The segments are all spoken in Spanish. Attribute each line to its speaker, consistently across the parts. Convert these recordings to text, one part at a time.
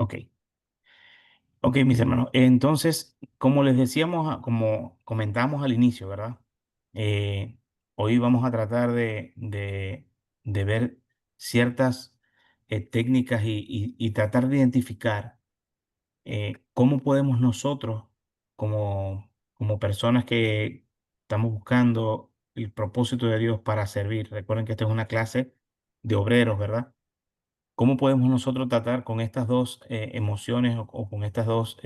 Speaker 1: Ok, ok, mis hermanos. Entonces, como les decíamos, como comentamos al inicio, ¿verdad? Eh, Hoy vamos a tratar de ver ciertas técnicas y tratar de identificar cómo podemos nosotros, como personas que estamos buscando el propósito de Dios para servir. Recuerden que esta es una clase de obreros, ¿verdad? ¿Cómo podemos nosotros tratar con estas dos emociones o con estas dos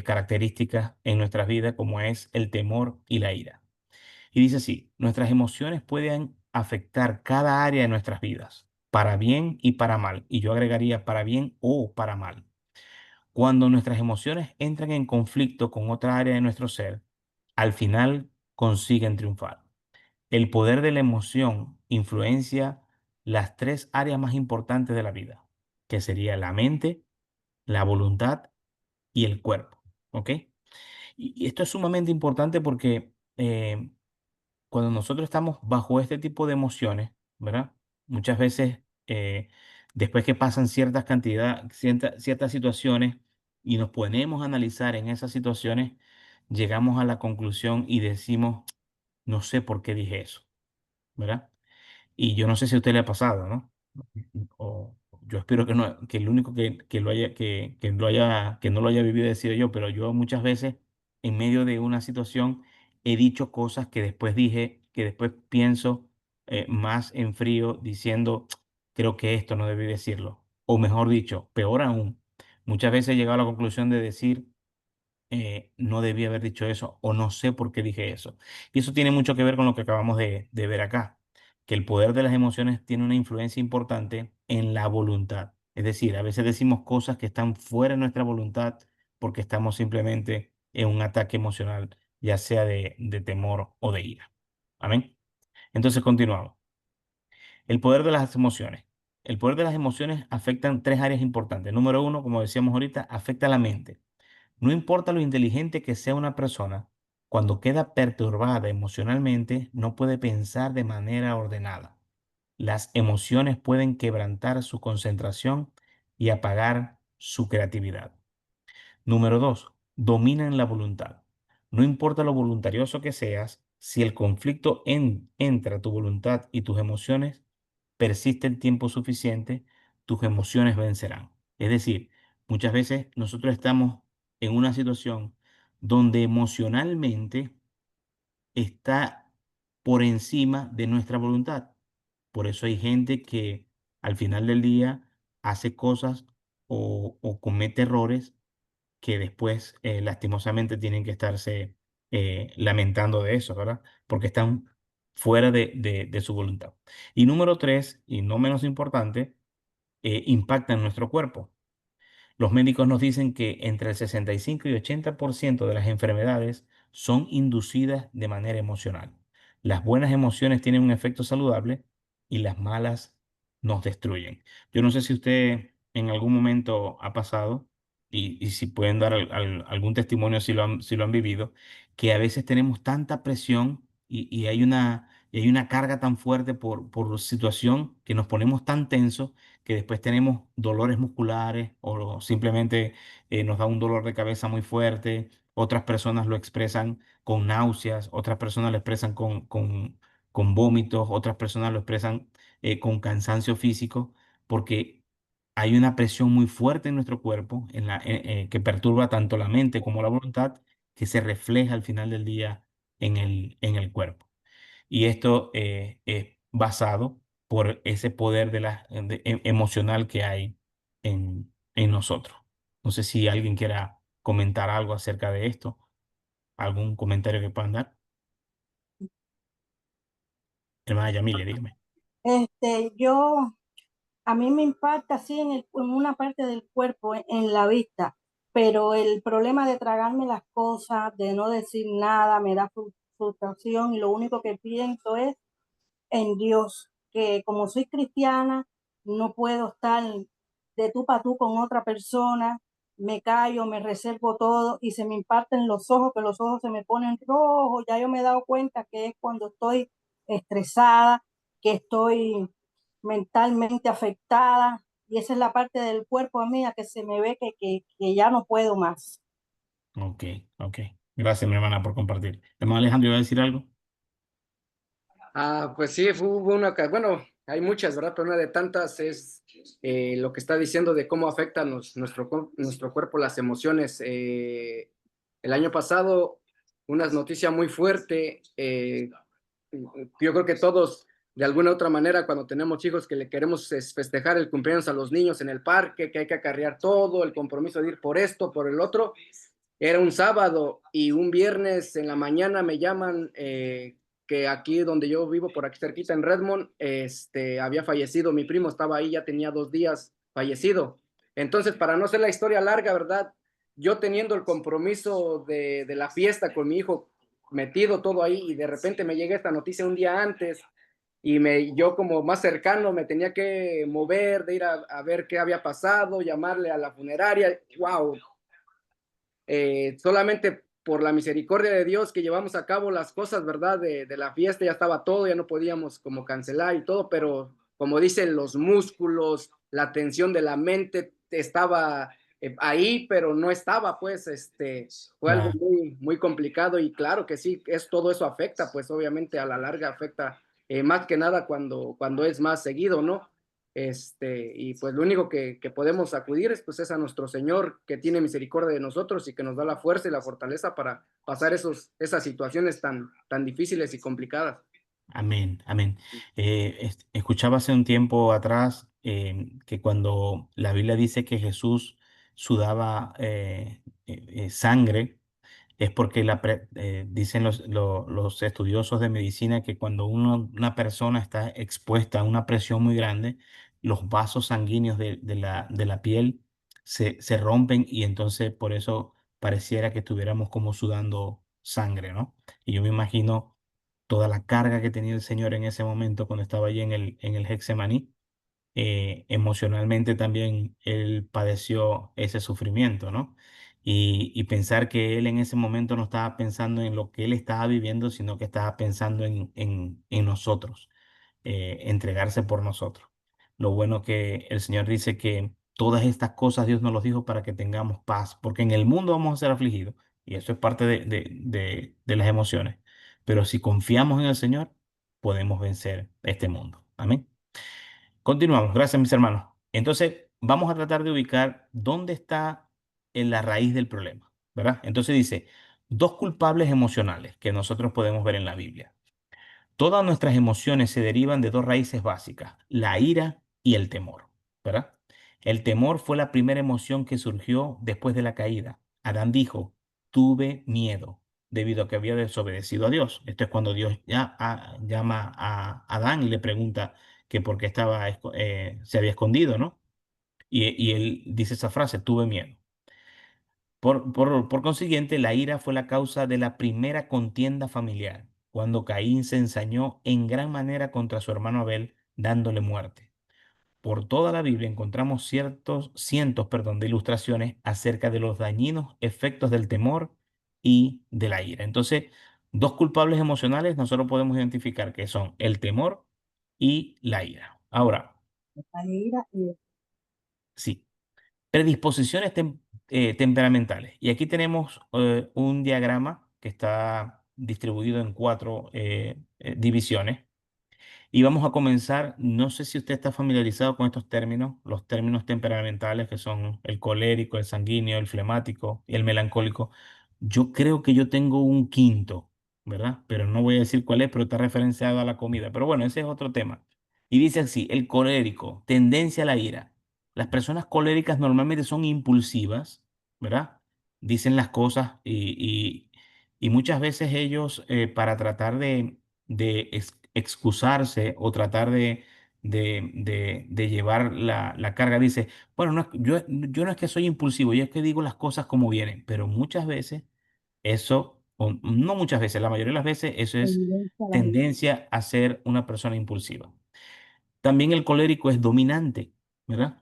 Speaker 1: características en nuestras vidas, como es el temor y la ira? Y dice así, nuestras emociones pueden afectar cada área de nuestras vidas, para bien y para mal. Y yo agregaría para bien o para mal. Cuando nuestras emociones entran en conflicto con otra área de nuestro ser, al final consiguen triunfar. El poder de la emoción influencia las tres áreas más importantes de la vida, que sería la mente, la voluntad y el cuerpo. ¿Ok? Y esto es sumamente importante porque cuando nosotros estamos bajo este tipo de emociones, ¿verdad? Muchas veces, después que pasan ciertas situaciones y nos ponemos a analizar en esas situaciones, llegamos a la conclusión y decimos, no sé por qué dije eso, ¿verdad? Y yo no sé si a usted le ha pasado, ¿no? O yo espero que no, que el único que no lo haya vivido he sido yo, pero yo muchas veces en medio de una situación he dicho cosas que después dije, que después pienso más en frío diciendo, creo que esto no debí decirlo. O mejor dicho, peor aún, muchas veces he llegado a la conclusión de decir, no debí haber dicho eso o no sé por qué dije eso. Y eso tiene mucho que ver con lo que acabamos de ver acá, que el poder de las emociones tiene una influencia importante en la voluntad. Es decir, a veces decimos cosas que están fuera de nuestra voluntad porque estamos simplemente en un ataque emocional, ya sea de temor o de ira. Amén. Entonces continuamos. El poder de las emociones. El poder de las emociones afectan tres áreas importantes. Número uno, como decíamos ahorita, afecta a la mente. No importa lo inteligente que sea una persona, cuando queda perturbada emocionalmente, no puede pensar de manera ordenada. Las emociones pueden quebrantar su concentración y apagar su creatividad. Número dos, dominan la voluntad. No importa lo voluntarioso que seas, si el conflicto entre tu voluntad y tus emociones persiste el tiempo suficiente, tus emociones vencerán. Es decir, muchas veces nosotros estamos en una situación donde emocionalmente está por encima de nuestra voluntad. Por eso hay gente que al final del día hace cosas o comete errores que después lastimosamente tienen que estarse lamentando de eso, ¿verdad? Porque están fuera de su voluntad. Y número tres, y no menos importante, impactan nuestro cuerpo. Los médicos nos dicen que entre el 65 y 80% de las enfermedades son inducidas de manera emocional. Las buenas emociones tienen un efecto saludable y las malas nos destruyen. Yo no sé si usted en algún momento ha pasado y si pueden dar algún testimonio si lo han vivido, que a veces tenemos tanta presión y hay una carga tan fuerte por situación que nos ponemos tan tensos que después tenemos dolores musculares o simplemente nos da un dolor de cabeza muy fuerte. Otras personas lo expresan con náuseas, otras personas lo expresan con vómitos, otras personas lo expresan con cansancio físico, porque hay una presión muy fuerte en nuestro cuerpo que perturba tanto la mente como la voluntad, que se refleja al final del día en el cuerpo. Y esto es basado por ese poder emocional que hay en nosotros. No sé si alguien quiera comentar algo acerca de esto, algún comentario que puedan dar. Hermana Yamile, dígame.
Speaker 2: Yo, a mí me impacta así en una parte del cuerpo, en la vista, pero el problema de tragarme las cosas, de no decir nada, me da frustración y lo único que pienso es en Dios, que como soy cristiana, no puedo estar de tú para tú con otra persona, me callo, me reservo todo y se me imparten los ojos, que los ojos se me ponen rojos, ya yo me he dado cuenta que es cuando estoy estresada, que estoy mentalmente afectada y esa es la parte del cuerpo mía que se me ve que ya no puedo más.
Speaker 1: Ok, ok. Gracias, mi hermana, por compartir. Hermano Alejandro, ¿iba a decir algo?
Speaker 3: Pues sí, hubo una, bueno, hay muchas, ¿verdad? Pero una de tantas es lo que está diciendo de cómo afectan nuestro cuerpo las emociones. El año pasado, una noticia muy fuerte, yo creo que todos, de alguna u otra manera, cuando tenemos hijos que le queremos festejar el cumpleaños a los niños en el parque, que hay que acarrear todo, el compromiso de ir por esto, por el otro, era un sábado y un viernes en la mañana me llaman que aquí donde yo vivo, por aquí cerquita en Redmond, había fallecido mi primo, estaba ahí, ya tenía 2 días fallecido. Entonces, para no hacer la historia larga, ¿verdad? Yo teniendo el compromiso de la fiesta con mi hijo metido todo ahí y de repente me llega esta noticia un día antes y yo como más cercano me tenía que mover, de ir a ver qué había pasado, llamarle a la funeraria. ¡Wow! Solamente por la misericordia de Dios que llevamos a cabo las cosas, ¿verdad? De la fiesta ya estaba todo, ya no podíamos como cancelar y todo, pero como dicen los músculos, la tensión de la mente estaba ahí, pero no estaba, pues, fue algo
Speaker 1: Claro.
Speaker 3: muy, muy complicado y claro que sí, todo eso afecta, pues obviamente a la larga afecta más que nada cuando es más seguido, ¿no? Y pues lo único que podemos acudir es, pues, es a nuestro Señor que tiene misericordia de nosotros y que nos da la fuerza y la fortaleza para pasar esas situaciones tan difíciles y complicadas.
Speaker 1: Amén, amén. Escuchaba hace un tiempo atrás que cuando la Biblia dice que Jesús sudaba sangre, es porque dicen los estudiosos de medicina que cuando una persona está expuesta a una presión muy grande, los vasos sanguíneos de la piel se rompen y entonces por eso pareciera que estuviéramos como sudando sangre, ¿no? Y yo me imagino toda la carga que tenía el Señor en ese momento cuando estaba allí en el Getsemaní. Emocionalmente también él padeció ese sufrimiento, ¿no? Y pensar que él en ese momento no estaba pensando en lo que él estaba viviendo, sino que estaba pensando en nosotros, entregarse por nosotros. Lo bueno que el Señor dice que todas estas cosas Dios nos los dijo para que tengamos paz, porque en el mundo vamos a ser afligidos, y eso es parte de las emociones. Pero si confiamos en el Señor, podemos vencer este mundo. Amén. Continuamos, gracias mis hermanos. Entonces, vamos a tratar de ubicar dónde está en la raíz del problema, ¿verdad? Entonces dice, dos culpables emocionales que nosotros podemos ver en la Biblia. Todas nuestras emociones se derivan de dos raíces básicas, la ira y el temor, ¿verdad? El temor fue la primera emoción que surgió después de la caída. Adán dijo, tuve miedo debido a que había desobedecido a Dios. Esto es cuando Dios llama a Adán y le pregunta que por qué se había escondido, ¿no? Y él dice esa frase, tuve miedo. Por consiguiente, la ira fue la causa de la primera contienda familiar, cuando Caín se ensañó en gran manera contra su hermano Abel, dándole muerte. Por toda la Biblia encontramos cientos, perdón, de ilustraciones acerca de los dañinos efectos del temor y de la ira. Entonces, dos culpables emocionales nosotros podemos identificar que son el temor y la ira. Ahora,
Speaker 2: La ira y
Speaker 1: sí. Predisposiciones temperamentales. Y aquí tenemos un diagrama que está distribuido en cuatro divisiones. Y vamos a comenzar, no sé si usted está familiarizado con estos términos, los términos temperamentales que son el colérico, el sanguíneo, el flemático y el melancólico. Yo creo que yo tengo un quinto, ¿verdad? Pero no voy a decir cuál es, pero está referenciado a la comida. Pero bueno, ese es otro tema. Y dice así, el colérico, tendencia a la ira. Las personas coléricas normalmente son impulsivas, ¿verdad? Dicen las cosas y muchas veces ellos, para tratar de excusarse o tratar de llevar la carga, dice, bueno, yo no es que soy impulsivo, yo es que digo las cosas como vienen, pero muchas veces eso, o no muchas veces, la mayoría de las veces eso es
Speaker 2: evidencia la ira.
Speaker 1: tendencia a ser una persona impulsiva. También el colérico es dominante, ¿verdad?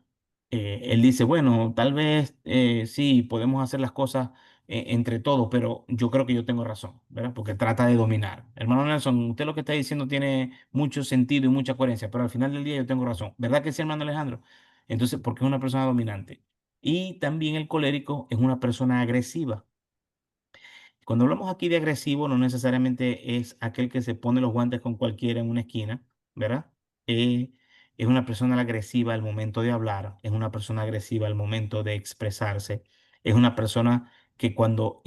Speaker 1: Él dice, bueno, tal vez sí, podemos hacer las cosas entre todos, pero yo creo que yo tengo razón, ¿verdad? Porque trata de dominar. Hermano Nelson, usted lo que está diciendo tiene mucho sentido y mucha coherencia, pero al final del día yo tengo razón. ¿Verdad que sí, hermano Alejandro? Entonces, porque es una persona dominante. Y también el colérico es una persona agresiva. Cuando hablamos aquí de agresivo, no necesariamente es aquel que se pone los guantes con cualquiera en una esquina, ¿verdad? Eh, es una persona agresiva al momento de hablar, es una persona agresiva al momento de expresarse, es una persona que cuando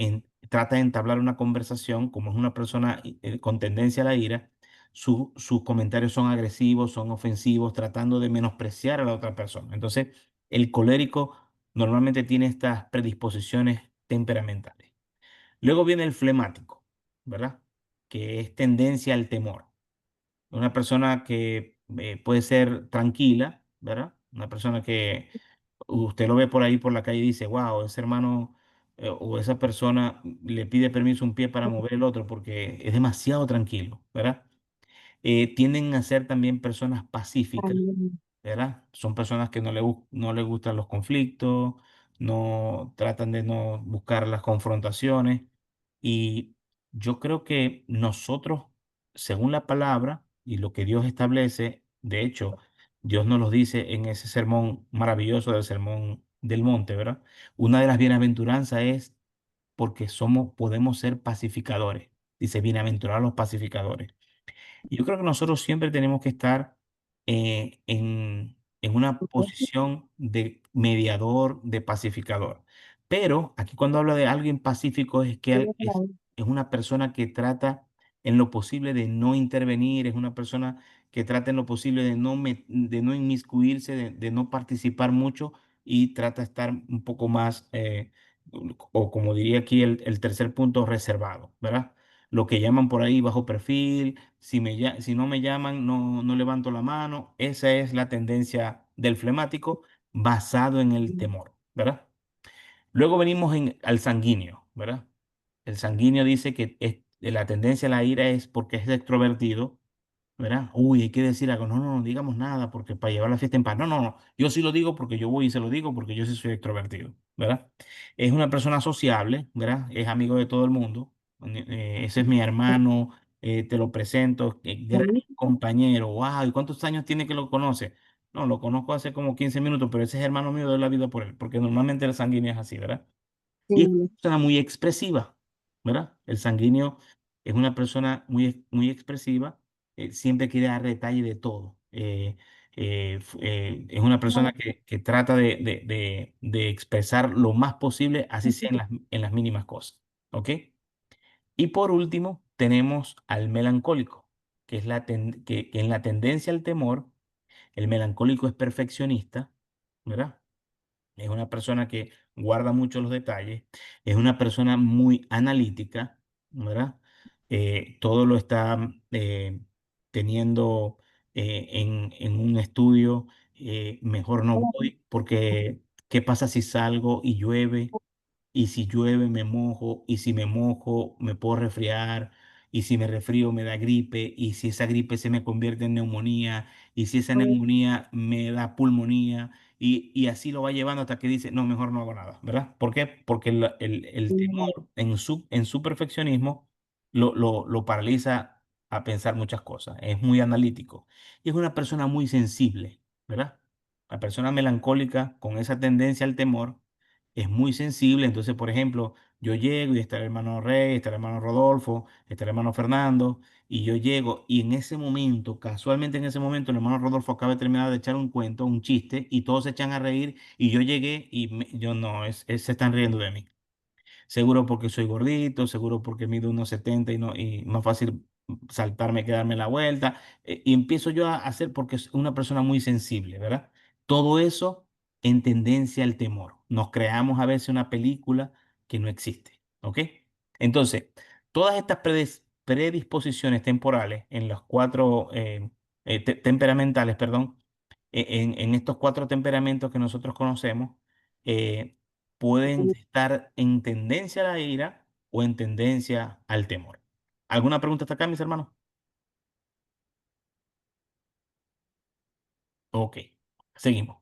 Speaker 1: trata de entablar una conversación, como es una persona con tendencia a la ira, sus comentarios son agresivos, son ofensivos, tratando de menospreciar a la otra persona. Entonces, el colérico normalmente tiene estas predisposiciones temperamentales. Luego viene el flemático, ¿verdad? Que es tendencia al temor. Una persona que puede ser tranquila, ¿verdad? Una persona que usted lo ve por ahí por la calle y dice, wow, ese hermano o esa persona le pide permiso un pie para mover el otro porque es demasiado tranquilo, ¿verdad? Tienden a ser también personas pacíficas,
Speaker 2: También.
Speaker 1: ¿verdad? Son personas que no les gustan los conflictos, no tratan de no buscar las confrontaciones. Y yo creo que nosotros, según la palabra y lo que Dios establece, de hecho, Dios nos lo dice en ese sermón maravilloso del Sermón del Monte, ¿verdad? Una de las bienaventuranzas es porque podemos ser pacificadores. Dice, bienaventurados los pacificadores. Yo creo que nosotros siempre tenemos que estar en una posición de mediador, de pacificador. Pero aquí cuando habla de alguien pacífico es que es una persona que trata en lo posible de no intervenir, es una persona que trata en lo posible de no inmiscuirse, de no participar mucho y trata de estar un poco más, o como diría aquí el tercer punto, reservado, ¿verdad? Lo que llaman por ahí bajo perfil, si no me llaman, no levanto la mano. Esa es la tendencia del flemático basado en el temor, ¿verdad? Luego venimos al sanguíneo, ¿verdad? El sanguíneo dice que la tendencia a la ira es porque es extrovertido, ¿verdad? Uy, hay que decir algo. No, no, no digamos nada porque para llevar la fiesta en paz. No, no, no. Yo sí lo digo porque yo voy y se lo digo porque yo sí soy extrovertido, ¿verdad? Es una persona sociable, ¿verdad? Es amigo de todo el mundo. Ese es mi hermano, te lo presento, gran compañero. Wow, ¿y cuántos años tiene que lo conoce? No, lo conozco hace como 15 minutos, pero ese es hermano mío de la vida por él, porque normalmente el sanguíneo es así, ¿verdad? Y es una
Speaker 2: Sí,
Speaker 1: persona muy expresiva, ¿verdad? El sanguíneo es una persona muy expresiva, siempre quiere dar detalle de todo. Es una persona que trata de expresar lo más posible, así sea en las mínimas cosas, ¿ok? Y por último, tenemos al melancólico, que es que en la tendencia al temor, el melancólico es perfeccionista, ¿verdad? Es una persona que guarda mucho los detalles, es una persona muy analítica, ¿verdad? Todo lo está teniendo en un estudio, mejor no voy porque ¿qué pasa si salgo y llueve? Y si llueve me mojo, y si me mojo me puedo resfriar, y si me resfrío me da gripe, y si esa gripe se me convierte en neumonía, y si esa neumonía me da pulmonía, y así lo va llevando hasta que dice, no, mejor no hago nada, ¿verdad? ¿Por qué? Porque el temor en su perfeccionismo lo paraliza a pensar muchas cosas, es muy analítico, y es una persona muy sensible, ¿verdad? La persona melancólica con esa tendencia al temor es muy sensible. Entonces, por ejemplo, yo llego y está el hermano Rey, está el hermano Rodolfo, está el hermano Fernando, y yo llego y en ese momento, casualmente en ese momento, el hermano Rodolfo acaba de terminar de echar un cuento, un chiste, y todos se echan a reír, y yo llegué y yo no, se están riendo de mí. Seguro porque soy gordito, seguro porque mido 1,70 y más fácil saltarme, que darme la vuelta. Y empiezo yo a hacer porque es una persona muy sensible, ¿verdad? Todo eso en tendencia al temor. Nos creamos a veces una película que no existe, ¿ok? Entonces, todas estas predisposiciones temporales en los cuatro temperamentales, perdón, en estos cuatro temperamentos que nosotros conocemos, eh, pueden estar en tendencia a la ira o en tendencia al temor. ¿Alguna pregunta hasta acá, mis hermanos? Ok, seguimos.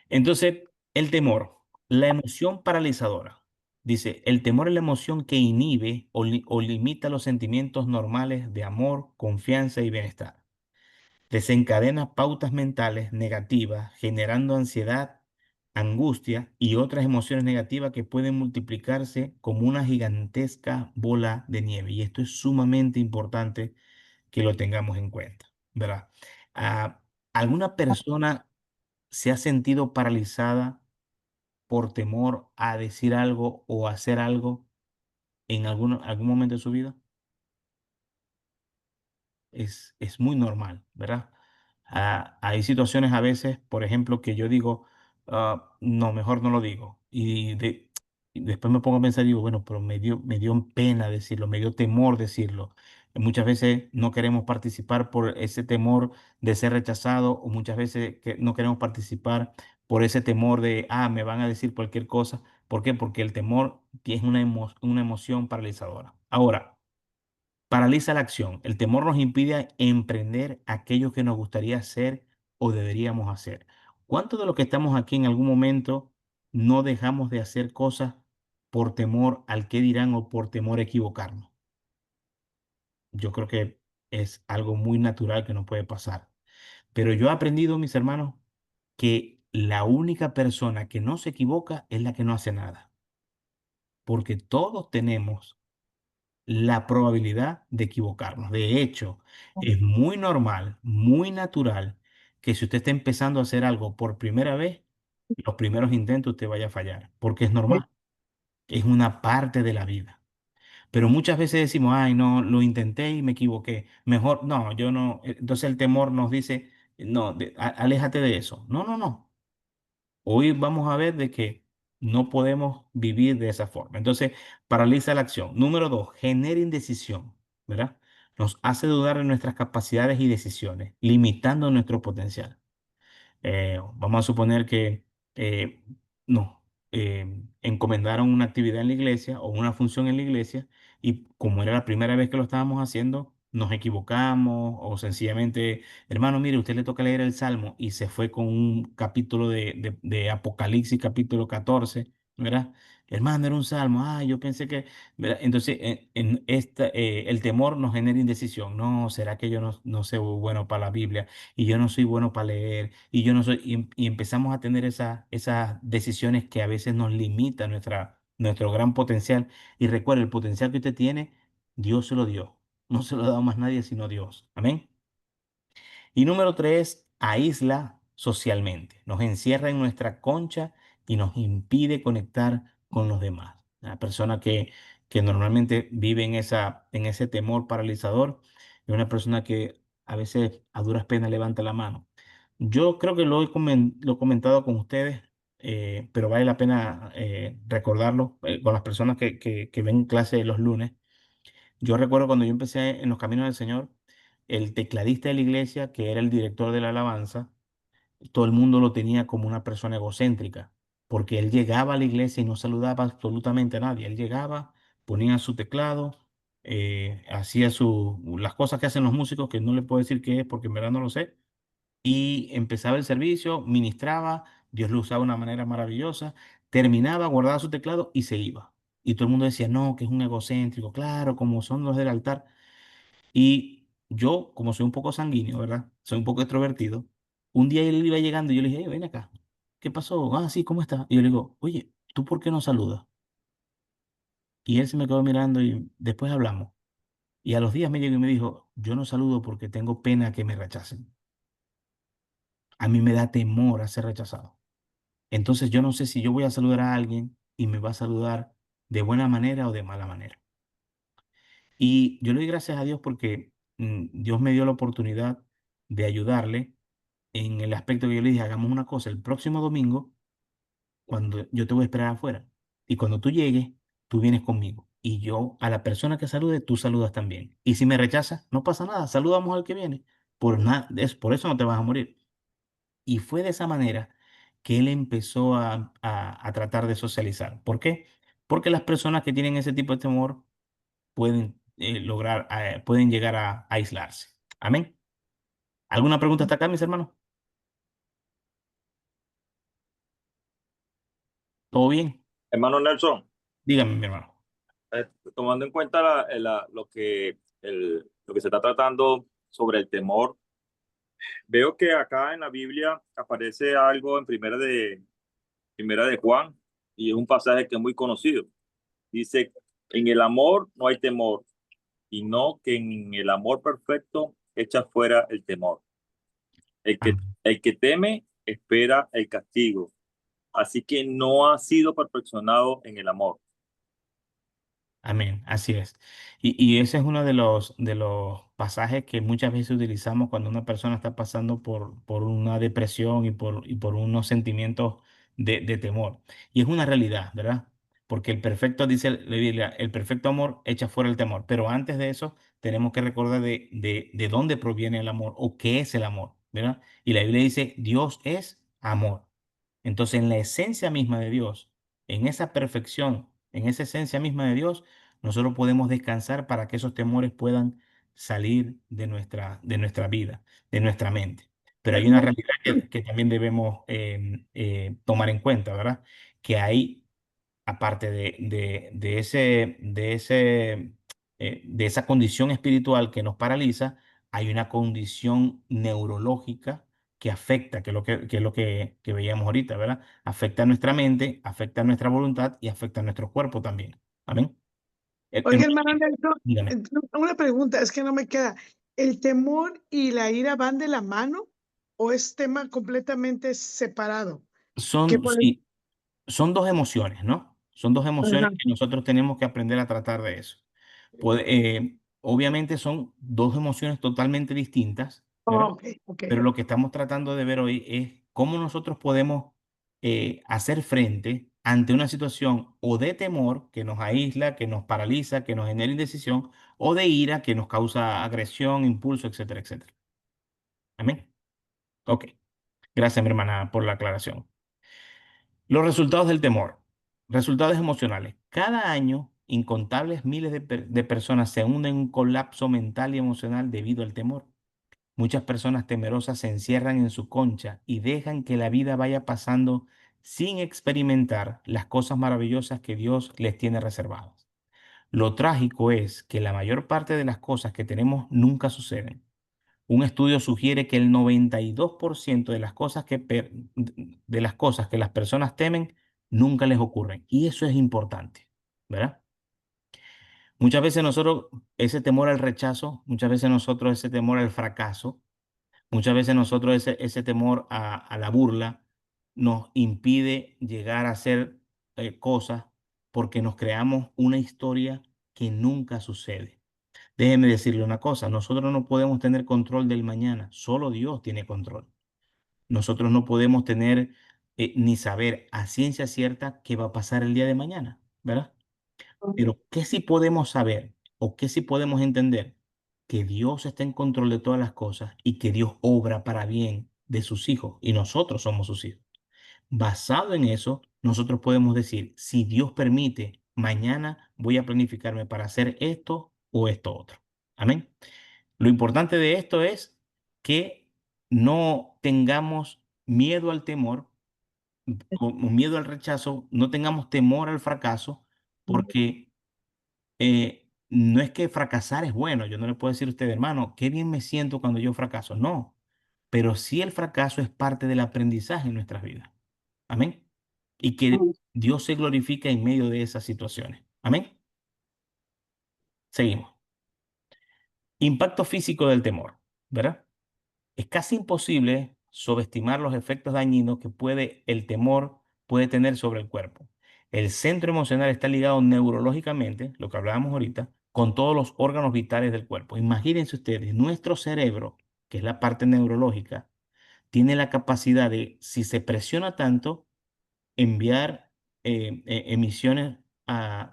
Speaker 1: Entonces, el temor, la emoción paralizadora. Dice, el temor es la emoción que inhibe o limita los sentimientos normales de amor, confianza y bienestar. desencadena pautas mentales negativas, generando ansiedad, angustia y otras emociones negativas que pueden multiplicarse como una gigantesca bola de nieve. Y esto es sumamente importante que lo tengamos en cuenta, ¿verdad? Ah, ¿alguna persona se ha sentido paralizada por temor a decir algo o hacer algo en algún momento de su vida? Es muy normal, ¿verdad? Hay situaciones a veces, por ejemplo, que yo digo, no, mejor no lo digo. Y después me pongo a pensar y digo, bueno, pero me dio pena decirlo, me dio temor decirlo. Muchas veces no queremos participar por ese temor de ser rechazado o muchas veces que no queremos participar por ese temor de, me van a decir cualquier cosa. ¿Por qué? Porque el temor es una emoción paralizadora. Ahora, paraliza la acción. El temor nos impide emprender aquello que nos gustaría hacer o deberíamos hacer. ¿Cuántos de los que estamos aquí en algún momento no dejamos de hacer cosas por temor al qué dirán o por temor a equivocarnos? Yo creo que es algo muy natural que no puede pasar. Pero yo he aprendido, mis hermanos, que la única persona que no se equivoca es la que no hace nada. Porque todos tenemos la probabilidad de equivocarnos. De hecho, es muy normal, muy natural que si usted está empezando a hacer algo por primera vez, los primeros intentos usted vaya a fallar, porque es normal, es una parte de la vida. Pero muchas veces decimos, ay, no, lo intenté y me equivoqué. Mejor, no, yo no. Entonces el temor nos dice, no, aléjate de eso. No, no, no. Hoy vamos a ver de que no podemos vivir de esa forma. Entonces, paraliza la acción. Número dos, genera indecisión, ¿verdad? Nos hace dudar de nuestras capacidades y decisiones, limitando nuestro potencial. Vamos a suponer que no, encomendaron una actividad en la iglesia o una función en la iglesia y como era la primera vez que lo estábamos haciendo, nos equivocamos o sencillamente, hermano, mire, usted le toca leer el Salmo y se fue con un capítulo de Apocalipsis, capítulo 14, ¿verdad? Hermano, era un salmo, yo pensé que, ¿verdad? Entonces, el temor nos genera indecisión. No, ¿será que yo no soy bueno para la Biblia? Y yo no soy bueno para leer, y yo no soy, y empezamos a tener esas decisiones que a veces nos limitan nuestro gran potencial. Y recuerda, el potencial que usted tiene, Dios se lo dio. No se lo ha dado más nadie sino Dios. Amén. Y número tres, aísla socialmente. Nos encierra en nuestra concha y nos impide conectar con los demás. La persona que normalmente vive en ese temor paralizador es una persona que a veces a duras penas levanta la mano. Yo creo que lo he comentado con ustedes, pero vale la pena recordarlo con las personas que ven clase los lunes. Yo recuerdo cuando yo empecé en los caminos del Señor, el tecladista de la iglesia, que era el director de la alabanza, todo el mundo lo tenía como una persona egocéntrica, porque él llegaba a la iglesia y no saludaba absolutamente a nadie. Él llegaba, ponía su teclado, hacía las cosas que hacen los músicos, que no le puedo decir qué es porque en verdad no lo sé, y empezaba el servicio, ministraba, Dios lo usaba de una manera maravillosa, terminaba, guardaba su teclado y se iba. Y todo el mundo decía, no, que es un egocéntrico, claro, como son los del altar. Y yo, como soy un poco sanguíneo, ¿verdad? Soy un poco extrovertido. Un día él iba llegando y yo le dije, ven acá, ¿qué pasó? Sí, ¿cómo está? Y yo le digo, oye, ¿tú por qué no saludas? Y él se me quedó mirando y después hablamos. Y a los días me llegó y me dijo, yo no saludo porque tengo pena que me rechacen. A mí me da temor a ser rechazado. Entonces yo no sé si yo voy a saludar a alguien y me va a saludar de buena manera o de mala manera. Y yo le doy gracias a Dios porque Dios me dio la oportunidad de ayudarle en el aspecto que yo le dije, hagamos una cosa, el próximo domingo, cuando yo te voy a esperar afuera, y cuando tú llegues, tú vienes conmigo. Y yo, a la persona que salude, tú saludas también. Y si me rechazas, no pasa nada, saludamos al que viene. Por eso no te vas a morir. Y fue de esa manera que él empezó a tratar de socializar. ¿Por qué? Porque las personas que tienen ese tipo de temor pueden llegar a aislarse. Amén. ¿Alguna pregunta hasta acá, mis hermanos? ¿Todo bien?
Speaker 4: Hermano Nelson,
Speaker 1: Dígame, mi hermano.
Speaker 4: tomando en cuenta lo que se está tratando sobre el temor, Veo que acá en la Biblia aparece algo en primera de Juan, y es un pasaje que es muy conocido. Dice, en el amor no hay temor, sino que en el amor perfecto echa fuera el temor. El que teme espera el castigo, así que no ha sido perfeccionado en el amor.
Speaker 1: Amén, así es. Y ese es uno de los pasajes que muchas veces utilizamos cuando una persona está pasando por una depresión y por unos sentimientos de temor. Y es una realidad, ¿verdad? Porque el perfecto, dice la Biblia, el perfecto amor echa fuera el temor. Pero antes de eso, tenemos que recordar de dónde proviene el amor o qué es el amor, ¿verdad? Y la Biblia dice, Dios es amor. Entonces, en la esencia misma de Dios, en esa perfección, en esa esencia misma de Dios, nosotros podemos descansar para que esos temores puedan salir de nuestra vida, de nuestra mente. Pero hay una realidad que también debemos tomar en cuenta, ¿verdad? Que hay, aparte de esa condición espiritual que nos paraliza, hay una condición neurológica que afecta, que es lo que veíamos ahorita, ¿verdad? Afecta a nuestra mente, afecta a nuestra voluntad y afecta a nuestro cuerpo también. Amén.
Speaker 5: Oye,
Speaker 1: Hermano,
Speaker 5: hermano Nelson,
Speaker 1: dígame.
Speaker 5: una pregunta, es que no me queda. ¿El temor y la ira van de la mano o es tema completamente separado? Que por
Speaker 1: Sí, son dos emociones, ¿no? Son dos emociones
Speaker 5: ajá,
Speaker 1: que nosotros tenemos que aprender a tratar de eso. Obviamente son dos emociones totalmente distintas, ¿verdad?
Speaker 5: ok, ok.
Speaker 1: Pero lo que estamos tratando de ver hoy es cómo nosotros podemos hacer frente ante una situación o de temor que nos aísla, que nos paraliza, que nos genera indecisión, o de ira que nos causa agresión, impulso, etcétera, etcétera. Amén. Ok. Gracias, mi hermana, por la aclaración. Los resultados del temor. Resultados emocionales. Cada año, incontables miles de personas se hunden en un colapso mental y emocional debido al temor. Muchas personas temerosas se encierran en su concha y dejan que la vida vaya pasando sin experimentar las cosas maravillosas que Dios les tiene reservadas. Lo trágico es que la mayor parte de las cosas que tenemos nunca suceden. Un estudio sugiere que el 92% de las cosas que las personas temen nunca les ocurren. Y eso es importante, ¿verdad? Muchas veces nosotros, ese temor al rechazo, muchas veces nosotros ese temor al fracaso, muchas veces nosotros ese temor a la burla nos impide llegar a hacer cosas porque nos creamos una historia que nunca sucede. Déjeme decirle una cosa, nosotros no podemos tener control del mañana, solo Dios tiene control. Nosotros no podemos tener ni saber a ciencia cierta qué va a pasar el día de mañana, ¿verdad? Pero ¿qué sí podemos saber o qué sí podemos entender? Que Dios está en control de todas las cosas y que Dios obra para bien de sus hijos y nosotros somos sus hijos. Basado en eso, nosotros podemos decir, si Dios permite, mañana voy a planificarme para hacer esto o esto otro. Amén. Lo importante de esto es que no tengamos miedo al temor, como miedo al rechazo, no tengamos temor al fracaso, porque no es que fracasar es bueno. Yo no le puedo decir a usted, hermano, qué bien me siento cuando yo fracaso. No, pero sí el fracaso es parte del aprendizaje en nuestras vidas. Amén. Y que Dios se glorifica en medio de esas situaciones. Amén. Seguimos. Impacto físico del temor, ¿verdad? Es casi imposible subestimar los efectos dañinos que el temor puede tener sobre el cuerpo. El centro emocional está ligado neurológicamente, lo que hablábamos ahorita, con todos los órganos vitales del cuerpo. Imagínense ustedes, nuestro cerebro, que es la parte neurológica, tiene la capacidad de, si se presiona tanto, enviar emisiones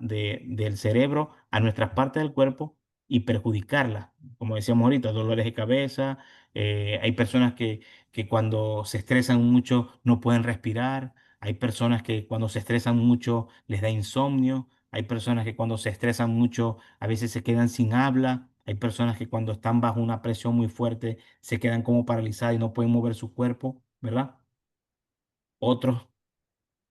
Speaker 1: del cerebro a nuestras partes del cuerpo y perjudicarlas. Como decíamos ahorita, dolores de cabeza. Hay personas que cuando se estresan mucho no pueden respirar. Hay personas que cuando se estresan mucho les da insomnio. Hay personas que cuando se estresan mucho a veces se quedan sin habla. Hay personas que cuando están bajo una presión muy fuerte se quedan como paralizadas y no pueden mover su cuerpo, ¿verdad? Otros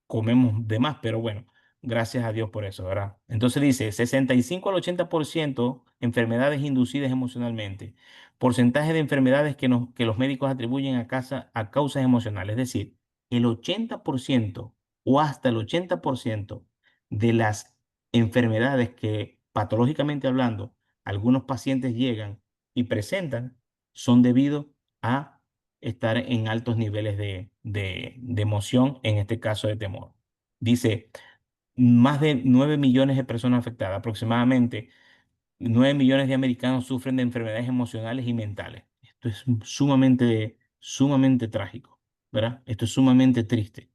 Speaker 1: comemos de más, pero bueno, gracias a Dios por eso, ¿verdad? Entonces dice 65 al 80% enfermedades inducidas emocionalmente, porcentaje de enfermedades que los médicos atribuyen a causas emocionales, es decir, el 80% o hasta el 80% de las enfermedades que patológicamente hablando algunos pacientes llegan y presentan son debido a estar en altos niveles de emoción, en este caso de temor. Dice, más de 9 millones de personas afectadas, aproximadamente 9 millones de americanos sufren de enfermedades emocionales y mentales. Esto es sumamente trágico, ¿verdad? Esto es sumamente triste.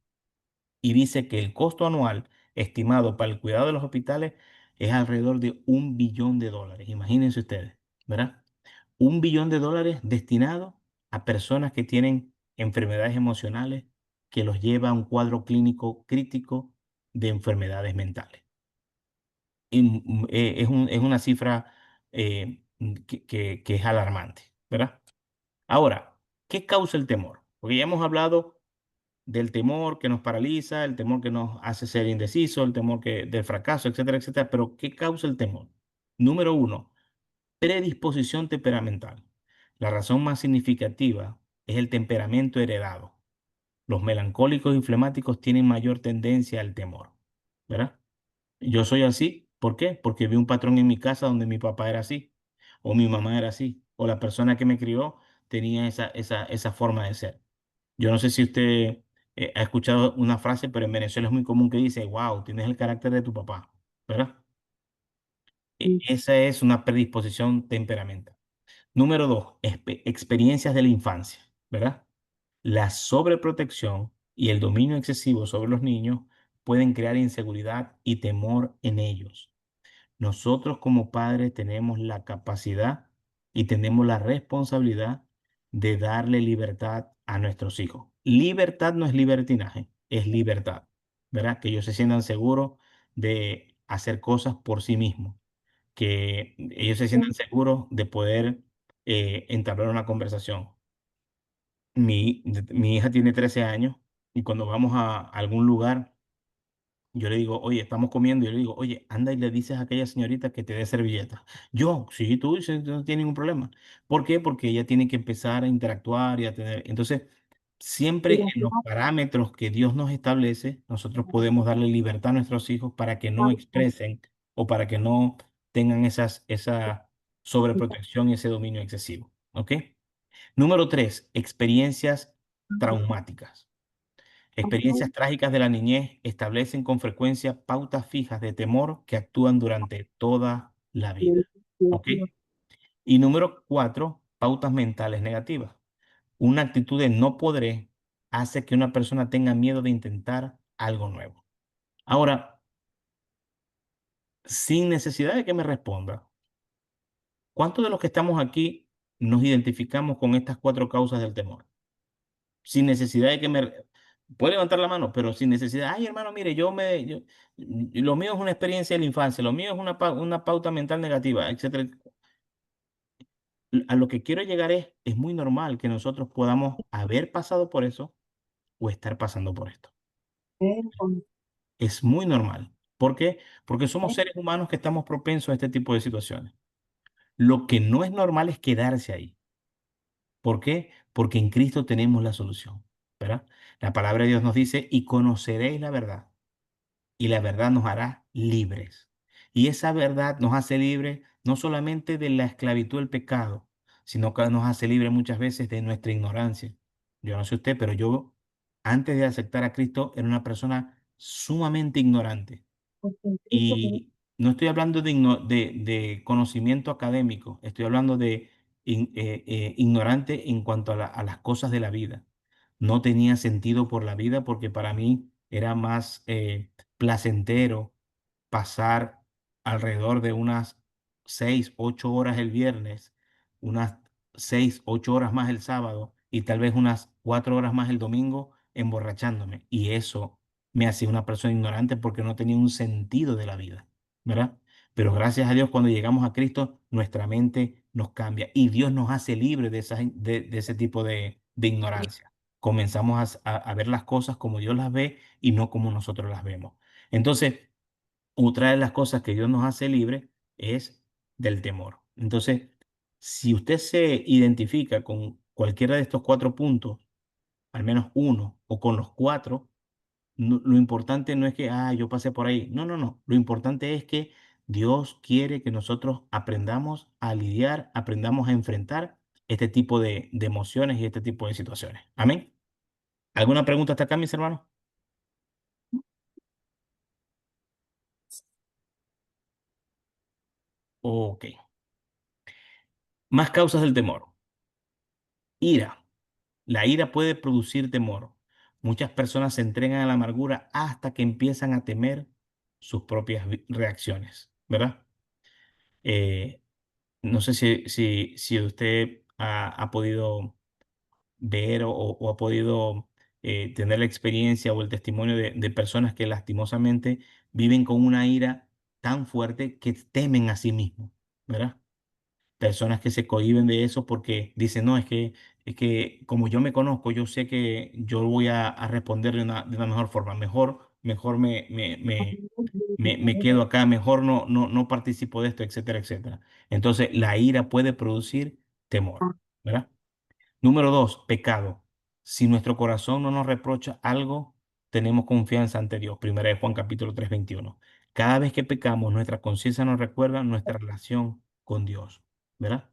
Speaker 1: Y dice que el costo anual estimado para el cuidado de los hospitales es alrededor de $1 billón. Imagínense ustedes, ¿verdad? $1 billón destinado a personas que tienen enfermedades emocionales que los lleva a un cuadro clínico crítico de enfermedades mentales. Y, es una cifra que es alarmante, ¿verdad? Ahora, ¿qué causa el temor? Porque ya hemos hablado del temor que nos paraliza, el temor que nos hace ser indecisos, el temor del fracaso, etcétera, etcétera. Pero ¿qué causa el temor? Número uno, predisposición temperamental. La razón más significativa es el temperamento heredado. Los melancólicos y flemáticos tienen mayor tendencia al temor, ¿verdad? Yo soy así. ¿Por qué? Porque vi un patrón en mi casa donde mi papá era así, o mi mamá era así, o la persona que me crió tenía esa forma de ser. Yo no sé si usted ha escuchado una frase, pero en Venezuela es muy común que dice, wow, tienes el carácter de tu papá, ¿verdad?
Speaker 2: Sí.
Speaker 1: Esa es una predisposición temperamental. Número dos, experiencias de la infancia, ¿verdad? La sobreprotección y el dominio excesivo sobre los niños pueden crear inseguridad y temor en ellos. Nosotros como padres tenemos la capacidad y tenemos la responsabilidad de darle libertad a nuestros hijos. Libertad no es libertinaje, es libertad, ¿verdad? Que ellos se sientan seguros de hacer cosas por sí mismos, que ellos se sientan seguros de poder entablar una conversación. Mi hija tiene 13 años y cuando vamos a algún lugar, yo le digo, oye, estamos comiendo, y yo le digo, oye, anda y le dices a aquella señorita que te dé servilleta. Yo, sí, tú dices, no tiene ningún problema. ¿Por qué? Porque ella tiene que empezar a interactuar y a tener. Entonces, siempre en los parámetros que Dios nos establece, nosotros podemos darle libertad a nuestros hijos para que no expresen o para que no tengan esa sobreprotección y ese dominio excesivo. ¿Ok? Número tres, experiencias traumáticas. Experiencias trágicas de la niñez establecen con frecuencia pautas fijas de temor que actúan durante toda la vida. ¿Ok? Y número cuatro, pautas mentales negativas. Una actitud de no podré hace que una persona tenga miedo de intentar algo nuevo. Ahora, sin necesidad de que me responda, ¿cuántos de los que estamos aquí nos identificamos con estas cuatro causas del temor? Sin necesidad de que me... Puede levantar la mano, pero sin necesidad. Ay, hermano, mire, lo mío es una experiencia de la infancia, lo mío es una pauta mental negativa, etcétera. A lo que quiero llegar es muy normal que nosotros podamos haber pasado por eso o estar pasando por esto. Es muy normal. ¿Por qué? Porque somos seres humanos que estamos propensos a este tipo de situaciones. Lo que no es normal es quedarse ahí. ¿Por qué? Porque en Cristo tenemos la solución, ¿verdad? La palabra de Dios nos dice, y conoceréis la verdad, y la verdad nos hará libres. Y esa verdad nos hace libres no solamente de la esclavitud del pecado, sino que nos hace libres muchas veces de nuestra ignorancia. Yo no sé usted, pero yo antes de aceptar a Cristo era una persona sumamente ignorante. Y no estoy hablando de conocimiento académico, estoy hablando de ignorante en cuanto a las cosas de la vida. No tenía sentido por la vida porque para mí era más placentero pasar alrededor de unas 6, 8 horas el viernes, unas 6, 8 horas más el sábado y tal vez unas 4 horas más el domingo emborrachándome. Y eso me hacía una persona ignorante porque no tenía un sentido de la vida, ¿verdad? Pero gracias a Dios, cuando llegamos a Cristo, nuestra mente nos cambia y Dios nos hace libre de ese tipo de ignorancia. Comenzamos a ver las cosas como Dios las ve y no como nosotros las vemos. Entonces, Otra de las cosas que Dios nos hace libre es del temor. Entonces, si usted se identifica con cualquiera de estos 4 puntos, al menos uno, o con los 4, lo importante no es que, yo pasé por ahí. No, no, no. Lo importante es que Dios quiere que nosotros aprendamos a lidiar, aprendamos a enfrentar este tipo de emociones y este tipo de situaciones. Amén. ¿Alguna pregunta hasta acá, mis hermanos? Ok. Más causas del temor. Ira. La ira puede producir temor. Muchas personas se entregan a la amargura hasta que empiezan a temer sus propias reacciones, ¿verdad? Eh, no sé si usted ha podido ver o ha podido tener la experiencia o el testimonio de personas que lastimosamente viven con una ira tan fuerte que temen a sí mismos, ¿verdad? Personas que se cohíben de eso porque dicen, no, es que como yo me conozco, yo sé que yo voy a responder de una mejor forma, mejor me quedo acá, mejor no participo de esto, etcétera, etcétera. Entonces, la ira puede producir temor, ¿verdad? Número 2, pecado. Si nuestro corazón no nos reprocha algo, tenemos confianza ante Dios. Primera de Juan capítulo 3, 21. Cada vez que pecamos, nuestra conciencia nos recuerda nuestra relación con Dios, ¿verdad?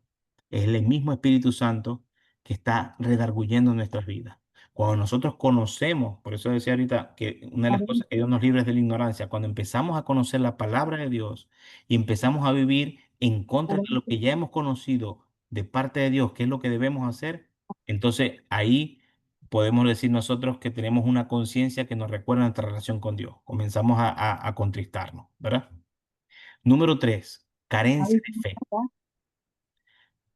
Speaker 1: Es el mismo Espíritu Santo que está redarguyendo nuestras vidas. Cuando nosotros conocemos, por eso decía ahorita que una de las cosas que Dios nos libre es de la ignorancia, cuando empezamos a conocer la palabra de Dios y empezamos a vivir en contra de lo que ya hemos conocido de parte de Dios, qué es lo que debemos hacer, entonces ahí podemos decir nosotros que tenemos una conciencia que nos recuerda nuestra relación con Dios. Comenzamos a contristarnos, ¿verdad? Número 3, carencia de fe.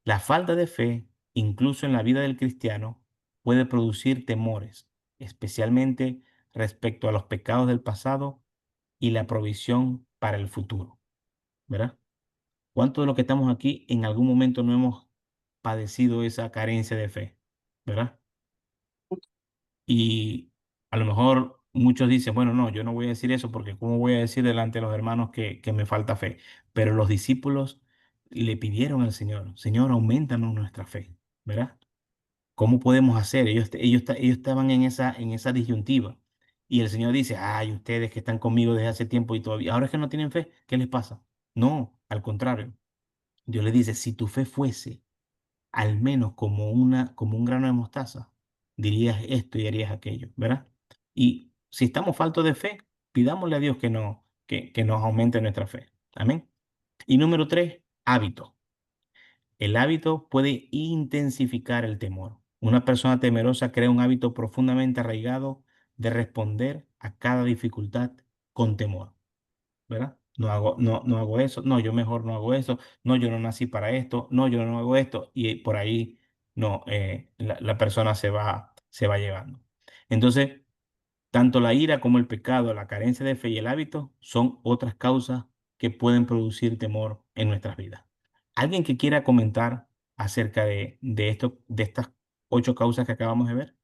Speaker 1: La falta de fe, incluso en la vida del cristiano, puede producir temores, especialmente respecto a los pecados del pasado y la provisión para el futuro, ¿verdad? ¿Cuántos de los que estamos aquí en algún momento no hemos padecido esa carencia de fe, ¿verdad? Y a lo mejor muchos dicen, bueno, no, yo no voy a decir eso porque ¿cómo voy a decir delante de los hermanos que me falta fe? Pero los discípulos le pidieron al Señor, Señor, aumentanos nuestra fe, ¿verdad? ¿Cómo podemos hacer? Ellos estaban en esa disyuntiva. Y el Señor dice, ay, ustedes que están conmigo desde hace tiempo y todavía, ahora es que no tienen fe, ¿qué les pasa? No, al contrario. Dios les dice, si tu fe fuese al menos como un grano de mostaza, dirías esto y harías aquello, ¿verdad? Y si estamos faltos de fe, pidámosle a Dios que nos aumente nuestra fe. Amén. Y número 3, hábito. El hábito puede intensificar el temor. Una persona temerosa crea un hábito profundamente arraigado de responder a cada dificultad con temor. ¿Verdad? No hago eso, no, yo mejor no hago eso, no, yo no nací para esto, no, yo no hago esto, y por ahí no, la persona se va llevando. Entonces, tanto la ira como el pecado, la carencia de fe y el hábito son otras causas que pueden producir temor en nuestras vidas. ¿Alguien que quiera comentar acerca de estas 8 causas que acabamos de ver?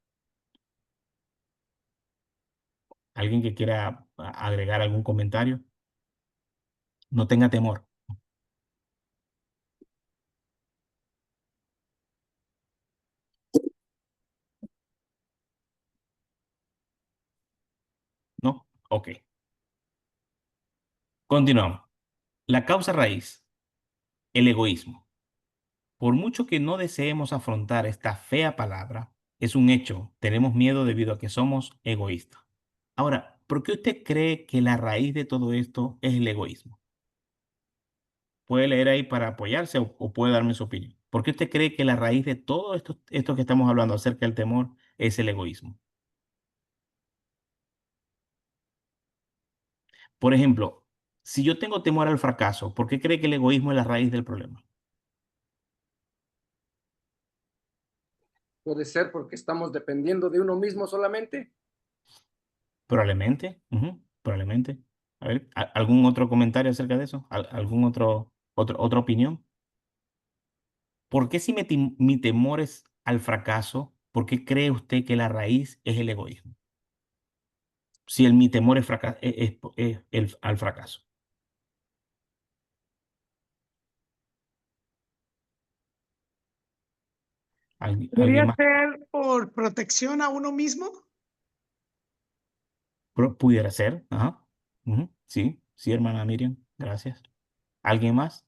Speaker 1: ¿Alguien que quiera agregar algún comentario? No tenga temor, ¿no? Ok. Continuamos. La causa raíz, el egoísmo. Por mucho que no deseemos afrontar esta fea palabra, es un hecho, tenemos miedo debido a que somos egoístas. Ahora, ¿por qué usted cree que la raíz de todo esto es el egoísmo? Puede leer ahí para apoyarse o puede darme su opinión. ¿Por qué usted cree que la raíz de todo esto que estamos hablando acerca del temor es el egoísmo? Por ejemplo, si yo tengo temor al fracaso, ¿por qué cree que el egoísmo es la raíz del problema?
Speaker 3: Puede ser porque estamos dependiendo de uno mismo solamente.
Speaker 1: Probablemente, probablemente. A ver, ¿algún otro comentario acerca de eso? ¿Algún otra opinión? ¿Por qué si mi temor es al fracaso, por qué cree usted que la raíz es el egoísmo? Si mi temor es, al fracaso. ¿Alguien
Speaker 5: ¿Podría
Speaker 1: más
Speaker 5: ser por protección a uno mismo?
Speaker 1: pudiera ser? Ajá. Ujú. Sí, sí, hermana Miriam, gracias. ¿Alguien más?